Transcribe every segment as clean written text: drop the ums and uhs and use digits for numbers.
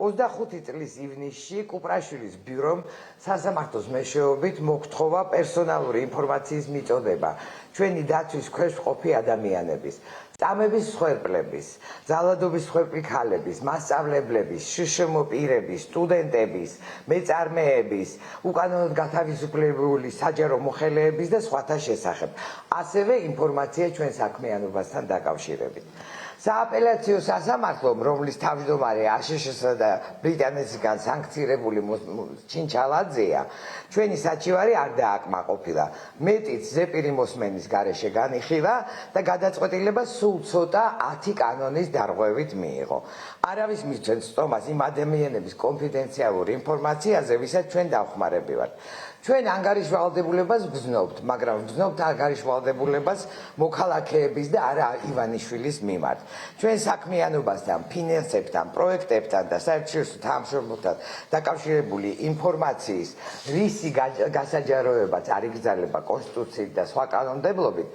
25 წლის ივნისში კუპრაშვილის ბიურომ სასამართლოს მეშვეობით მოგთხოვა პერსონალური ინფორმაციის მიწოდება ჩვენი დაცვის ქვეშ მყოფი ადამიანების, წამების მსხვერპლების, ძალადობის მსხვერპლი ქალების, მასწავლებლების, შშმ პირების, სტუდენტების, მეწარმეების, უკანონოდ გათავისუფლებული საჯარო მოხელეების და სხვათა შესახებ. ასევე ინფორმაცია ჩვენ საქმიანობასთან დაკავშირებით. სააპელაციო სასამართლომ, რომლის თავმჯდომარე აშშ-სა და ბრიტანეთისგან სანქცირებული ჩინჩალაძეა, ჩვენი საჩივარი არ დააკმაყოფილა. მეტიც ზეპირი მოსმენის გარეშე განიხილა და გადაწყვეტილება სულ ცოტა 10 კანონის დარღვევით მიიღო. არავის მისცემს სტომას იმ ადამიანების კონფიდენციალურ ინფორმაციაზე, ვისაც ჩვენ დავხმარები ვართ. ჩვენ ანგარიშვალდებულებას ვგზნობთ, მაგრამ ვგზნობთ ანგარიშვალდებულებას მოქალაქეების და არა ივანიშვილის მიმართ. ჩვენ საქმიანობასთან, ფინანსებთან, პროექტებთან და საერთაშორისო თანამშრომლობთან დაკავშირებული ინფორმაციის რისი გასაჯაროებაც არ იგრძელება კონსტიტუციით და სხვა კანონმდებლობით,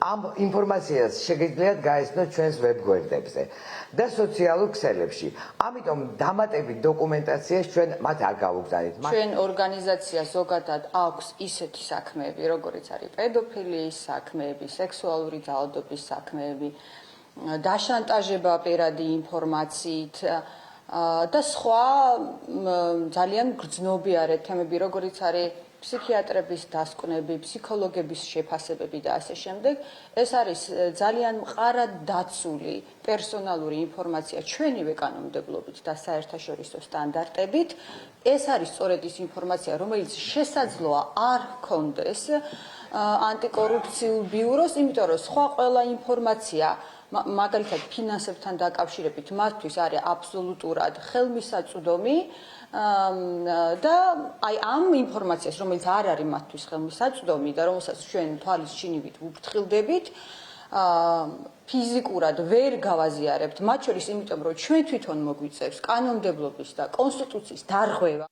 ამ ინფორმაციას შეგიძლიათ გაეცნოთ ჩვენს ვებგვერდებზე და სოციალურ ქსელებში. ამიტომ დამატებით დოკუმენტაციას ჩვენ მათ არ გავუგზავნით. ჩვენ ორგანიზაცია ზოგადად აქვს ისეთი საქმეები, როგორიც არის პედოფილიის საქმეები, სექსუალური ძალადობის საქმეები, დაშანტაჟება პირადი ინფორმაციით და სხვა ძალიან გრძნობიარე თემები, როგორიც არის ფსიქიატრების დასკვნები, ფსიქოლოგების შეფასებები და ასე შემდეგ. ეს არის ძალიან მყარად დაცული პერსონალური ინფორმაცია ჩვენივე კანონმდებლობით და საერთაშორისო სტანდარტებით. ეს არის სწორედ ის ინფორმაცია, რომელიც შესაძლოა არ ჰქონდეს ანტიკორუფციულ ბიუროს, იმიტომ რომ სხვა ყველა ინფორმაცია მაგალითად ფინანსებთან დაკავშირებით მათთვის არის აბსოლუტურად ხელმისაწვდომი და აი ამ ინფორმაციას, რომელიც არ არის მათთვის ხელმისაწვდომი და რომელსაც ჩვენ თვალის ჩინივით ვუფრთხილდებით, ფიზიკურად ვერ გავაზიარებთ, მათ შორის იმიტომ რომ ჩვენ თვითონ მოგვიწევს კანონმდებლობის და კონსტიტუციის დარღვევა.